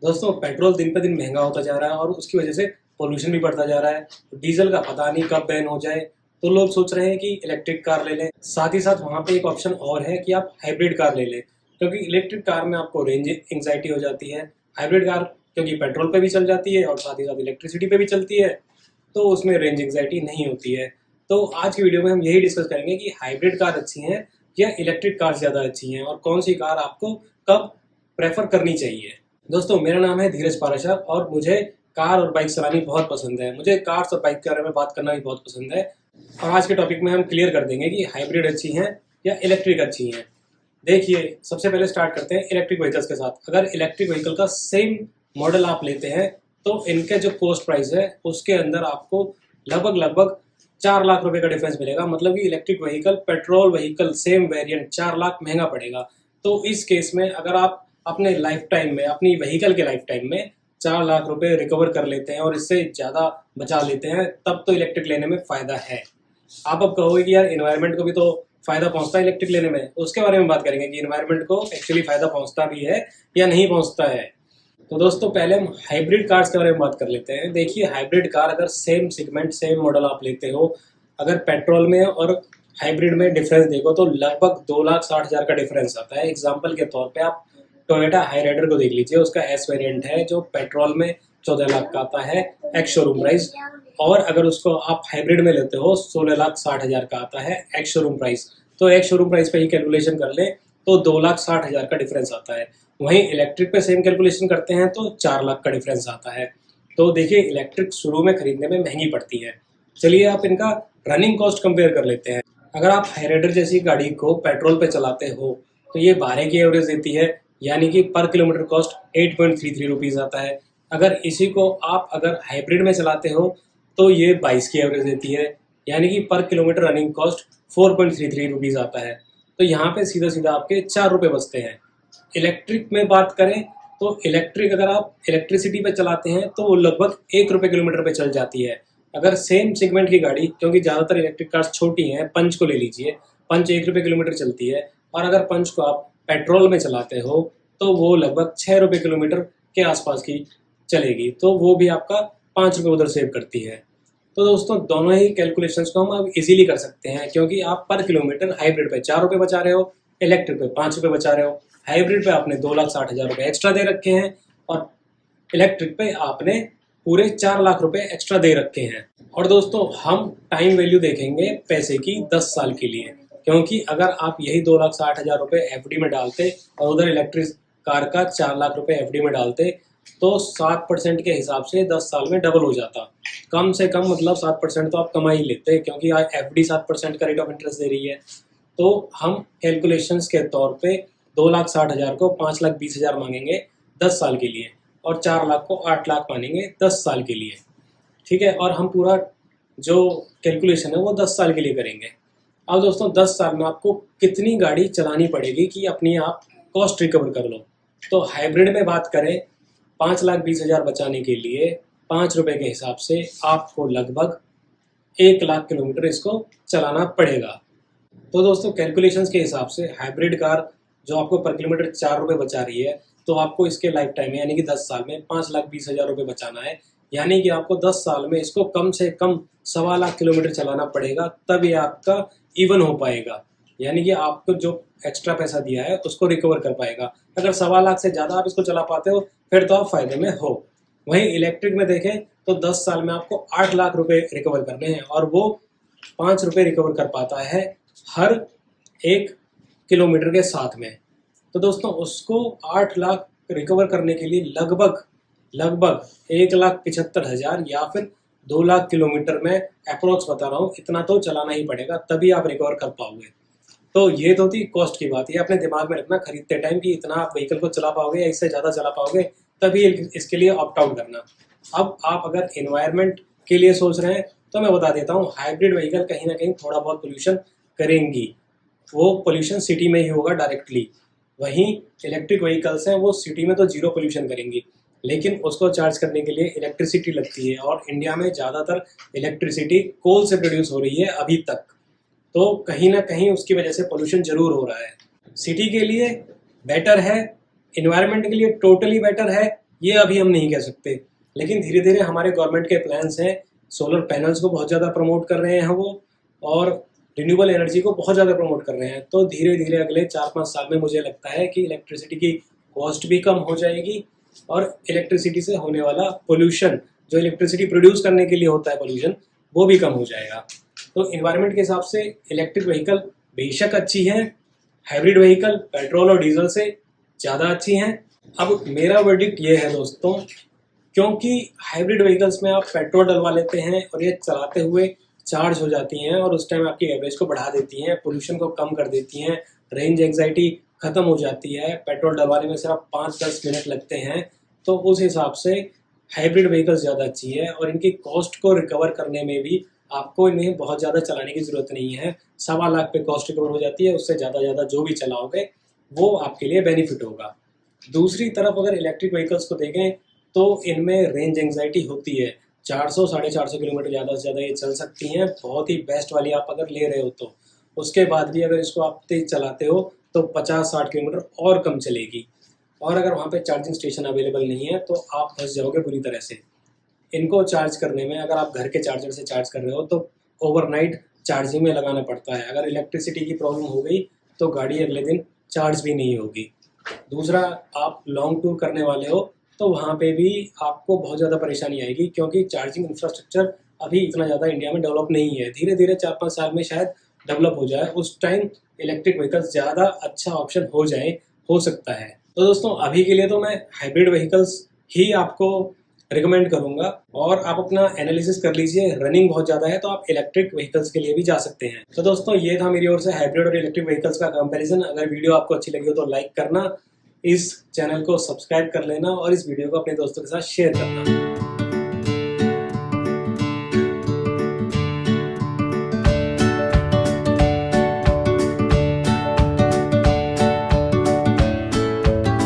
दोस्तों पेट्रोल दिन पे दिन महंगा होता जा रहा है और उसकी वजह से पोल्यूशन भी बढ़ता जा रहा है। डीजल का पता नहीं कब बैन हो जाए, तो लोग सोच रहे हैं कि इलेक्ट्रिक कार ले लें। साथ ही साथ वहाँ पे एक ऑप्शन और है कि आप हाइब्रिड कार ले लें, क्योंकि इलेक्ट्रिक कार में आपको रेंज एंग्जाइटी हो जाती है। हाइब्रिड कार क्योंकि पेट्रोल पे भी चल जाती है और साथ ही साथ इलेक्ट्रिसिटी पे भी चलती है, तो उसमें रेंज एंग्जाइटी नहीं होती है। तो आज की वीडियो में हम यही डिस्कस करेंगे कि हाइब्रिड कार अच्छी हैं या इलेक्ट्रिक कार ज़्यादा अच्छी हैं और कौन सी कार आपको कब प्रेफर करनी चाहिए। दोस्तों मेरा नाम है धीरज पाराशर और मुझे कार और बाइक चलानी बहुत पसंद है। मुझे कार्स और बाइक के बारे में बात करना भी बहुत पसंद है और आज के टॉपिक में हम क्लियर कर देंगे कि हाइब्रिड अच्छी हैं या इलेक्ट्रिक अच्छी हैं। देखिए, सबसे पहले स्टार्ट करते हैं इलेक्ट्रिक व्हीकल्स के साथ। अगर इलेक्ट्रिक व्हीकल का सेम मॉडल आप लेते हैं तो इनके जो कॉस्ट प्राइस है उसके अंदर आपको लगभग 4 लाख रुपए का डिफरेंस मिलेगा। मतलब कि electric vehicle petrol vehicle same variant 4 lakh महंगा पड़ेगा। तो इस केस में अगर आप अपने लाइफ टाइम में, अपनी व्हीकल के लाइफ टाइम में 4 लाख रुपए रिकवर कर लेते हैं और इससे ज़्यादा बचा लेते हैं, तब तो इलेक्ट्रिक लेने में फ़ायदा है। आप अब कहोगे कि यार इन्वायरमेंट को भी तो फ़ायदा पहुंचता है इलेक्ट्रिक लेने में, उसके बारे में बात करेंगे कि इन्वायरमेंट को एक्चुअली फ़ायदा पहुंचता भी है या नहीं पहुंचता है। तो दोस्तों पहले हम हाइब्रिड कार्स के बारे में बात कर लेते हैं। देखिए, हाइब्रिड कार अगर सेम सेगमेंट सेम मॉडल आप लेते हो, अगर पेट्रोल में और हाइब्रिड में डिफरेंस देखो तो लगभग 2,60,000 का डिफरेंस आता है। एग्जाम्पल के तौर पे आप टोयोटा हाईराइडर को देख लीजिए, उसका एस वेरिएंट है जो पेट्रोल में 14 लाख का आता है एक्स शोरूम प्राइस, और अगर उसको आप हाइब्रिड में लेते हो 16,60,000 का आता है एक्स शोरूम प्राइस। तो एक्स शोरूम प्राइस पे ही कैलकुलेशन कर ले तो 2,60,000 का डिफरेंस आता है। वहीं इलेक्ट्रिक पे सेम कैलकुलेशन करते हैं तो 4 लाख का डिफरेंस आता है। तो देखिए, इलेक्ट्रिक शुरू में खरीदने में महंगी पड़ती है। चलिए आप इनका रनिंग कॉस्ट कंपेयर कर लेते हैं। अगर आप हाईराइडर जैसी गाड़ी को पेट्रोल पे चलाते हो तो ये 12 की एवरेज देती है, यानी कि पर किलोमीटर कॉस्ट 8.33 रुपीज़ आता है। अगर इसी को आप अगर हाइब्रिड में चलाते हो तो ये 22 की एवरेज देती है, यानी कि पर किलोमीटर रनिंग कॉस्ट 4.33 रुपीज़ आता है। तो यहाँ पे सीधा सीधा आपके 4 रुपये बचते हैं। इलेक्ट्रिक में बात करें तो इलेक्ट्रिक अगर आप इलेक्ट्रिसिटी पे चलाते हैं तो वो लगभग 1 रुपये किलोमीटर पे चल जाती है। अगर सेम सेगमेंट की गाड़ी, क्योंकि ज़्यादातर इलेक्ट्रिक कार्स छोटी हैं, पंच को ले लीजिए, पंच 1 रुपये किलोमीटर चलती है, और अगर पंच को आप पेट्रोल में चलाते हो तो वो लगभग 6 रुपये किलोमीटर के आसपास की चलेगी। तो वो भी आपका 5 रुपये उधर सेव करती है। तो दोस्तों दोनों ही कैलकुलेशंस को हम अब इजीली कर सकते हैं, क्योंकि आप पर किलोमीटर हाइब्रिड पे 4 रुपये बचा रहे हो, इलेक्ट्रिक पे 5 रुपये बचा रहे हो। हाइब्रिड पे आपने 2,60,000 रुपये एक्स्ट्रा दे रखे हैं और इलेक्ट्रिक पे आपने पूरे 4 लाख रुपए एक्स्ट्रा दे रखे हैं। और दोस्तों हम टाइम वैल्यू देखेंगे पैसे की 10 साल के लिए, क्योंकि अगर आप यही 2,60,000 रुपये एफडी में डालते और उधर इलेक्ट्रिक कार का 4 लाख रुपए एफडी में डालते तो 7% के हिसाब से 10 साल में डबल हो जाता। कम से कम मतलब 7% तो आप कमा ही लेते, क्योंकि एफडी 7% का रेट ऑफ इंटरेस्ट दे रही है। तो हम कैलकुलेशंस के तौर पे 2,60,000 को 5,20,000 मांगेंगे 10 साल के लिए और 4 लाख को 8 लाख मानेंगे 10 साल के लिए। ठीक है, और हम पूरा जो कैलकुलेशन है वो 10 साल के लिए करेंगे। अब दोस्तों 10 साल में आपको कितनी गाड़ी चलानी पड़ेगी कि अपनी आप कॉस्ट रिकवर कर लो। तो हाइब्रिड में बात करें, 5,20,000 बचाने के लिए 5 रुपये के हिसाब से आपको लगभग 1 लाख किलोमीटर इसको चलाना पड़ेगा। तो दोस्तों कैलकुलेशंस के हिसाब से हाइब्रिड कार जो आपको पर किलोमीटर 4 रुपये बचा रही है, तो आपको इसके लाइफ टाइम में यानी कि 10 साल में 5,20,000 रुपये बचाना है। यानी कि आपको 10 साल में इसको कम से कम 1.25 लाख किलोमीटर चलाना पड़ेगा, तब ये आपका इवन हो पाएगा। यानी कि आपको जो एक्स्ट्रा पैसा दिया है उसको रिकवर कर पाएगा। अगर 1.25 लाख से ज़्यादा आप इसको चला पाते हो फिर तो आप फायदे में हो। वहीं इलेक्ट्रिक में देखें तो 10 साल में आपको 8 लाख रुपये रिकवर करने हैं और वो 5 रुपये रिकवर कर पाता है हर 1 किलोमीटर के साथ में। तो दोस्तों उसको 8 लाख रिकवर करने के लिए लगभग 1,75,000 या फिर 2 लाख किलोमीटर में अप्रोक्स बता रहा हूँ, इतना तो चलाना ही पड़ेगा, तभी आप रिकवर कर पाओगे। तो ये तो थी कॉस्ट की बात। ये अपने दिमाग में रखना खरीदते टाइम कि इतना आप व्हीकल को चला पाओगे या इससे ज़्यादा चला पाओगे, तभी इसके लिए ऑप्ट आउट करना। अब आप अगर इन्वायरमेंट के लिए सोच रहे हैं तो मैं बता देता हूँ, हाइब्रिड व्हीकल कहीं ना कहीं थोड़ा बहुत पोल्यूशन करेंगी। वो पोल्यूशन सिटी में ही होगा डायरेक्टली। वहीं इलेक्ट्रिक व्हीकल्स हैं वो सिटी में तो जीरो पोल्यूशन करेंगी, लेकिन उसको चार्ज करने के लिए इलेक्ट्रिसिटी लगती है और इंडिया में ज़्यादातर इलेक्ट्रिसिटी कोल से प्रोड्यूस हो रही है अभी तक। तो कहीं ना कहीं उसकी वजह से पोल्यूशन जरूर हो रहा है। सिटी के लिए बेटर है, इन्वायरमेंट के लिए टोटली बेटर है, ये अभी हम नहीं कह सकते। लेकिन धीरे धीरे हमारे गवर्नमेंट के प्लान्स हैं, सोलर पैनल्स को बहुत ज़्यादा प्रमोट कर रहे हैं वो, और रिन्यूएबल एनर्जी को बहुत ज़्यादा प्रमोट कर रहे हैं। तो धीरे धीरे अगले 4-5 साल में मुझे लगता है कि इलेक्ट्रिसिटी की कॉस्ट भी कम हो जाएगी और इलेक्ट्रिसिटी से होने वाला पोल्यूशन, जो इलेक्ट्रिसिटी प्रोड्यूस करने के लिए होता है पोल्यूशन, वो भी कम हो जाएगा। तो इन्वायरमेंट के हिसाब से इलेक्ट्रिक व्हीकल बेशक अच्छी हैं, हाइब्रिड व्हीकल पेट्रोल और डीजल से ज़्यादा अच्छी हैं। अब मेरा वर्डिक्ट ये है दोस्तों, क्योंकि हाइब्रिड व्हीकल्स में आप पेट्रोल डलवा लेते हैं और ये चलाते हुए चार्ज हो जाती हैं और उस टाइम आपकी एवरेज को बढ़ा देती हैं, पोल्यूशन को कम कर देती हैं, रेंज एंग्जाइटी ख़त्म हो जाती है। पेट्रोल डलवाने में सिर्फ 5-10 मिनट लगते हैं। तो उस हिसाब से हाइब्रिड व्हीकल्स ज़्यादा अच्छी है और इनकी कॉस्ट को रिकवर करने में भी आपको इन्हें बहुत ज़्यादा चलाने की ज़रूरत नहीं है। 1.25 लाख पे कॉस्ट रिकवर हो जाती है। उससे ज़्यादा जो भी चलाओगे वो आपके लिए बेनिफिट होगा। दूसरी तरफ अगर इलेक्ट्रिक व्हीकल्स को देखें तो इनमें रेंज एंग्जाइटी होती है। 400-450 किलोमीटर ज़्यादा से ज़्यादा ये चल सकती हैं, बहुत ही बेस्ट वाली आप अगर ले रहे हो तो। उसके बाद भी अगर इसको आप तेज चलाते हो तो 50-60 किलोमीटर और कम चलेगी। और अगर वहाँ पे चार्जिंग स्टेशन अवेलेबल नहीं है तो आप फंस जाओगे बुरी तरह से। इनको चार्ज करने में अगर आप घर के चार्जर से चार्ज कर रहे हो तो ओवरनाइट चार्जिंग में लगाना पड़ता है। अगर इलेक्ट्रिसिटी की प्रॉब्लम हो गई तो गाड़ी अगले दिन चार्ज भी नहीं होगी। दूसरा, आप लॉन्ग टूर करने वाले हो तो वहाँ पे भी आपको बहुत ज़्यादा परेशानी आएगी, क्योंकि चार्जिंग इंफ्रास्ट्रक्चर अभी इतना ज़्यादा इंडिया में डेवलप नहीं है। धीरे धीरे 4-5 साल में शायद डेवलप हो जाए, उस टाइम इलेक्ट्रिक व्हीकल्स ज़्यादा अच्छा ऑप्शन हो सकता है। तो दोस्तों अभी के लिए तो मैं हाइब्रिड व्हीकल्स ही आपको रिकमेंड करूंगा और आप अपना एनालिसिस कर लीजिए। रनिंग बहुत ज़्यादा है तो आप इलेक्ट्रिक व्हीकल्स के लिए भी जा सकते हैं। तो दोस्तों ये था मेरी ओर से हाइब्रिड और इलेक्ट्रिक व्हीकल्स का कंपैरिजन। अगर वीडियो आपको अच्छी लगी हो तो लाइक करना, इस चैनल को सब्सक्राइब कर लेना और इस वीडियो को अपने दोस्तों के साथ शेयर करना।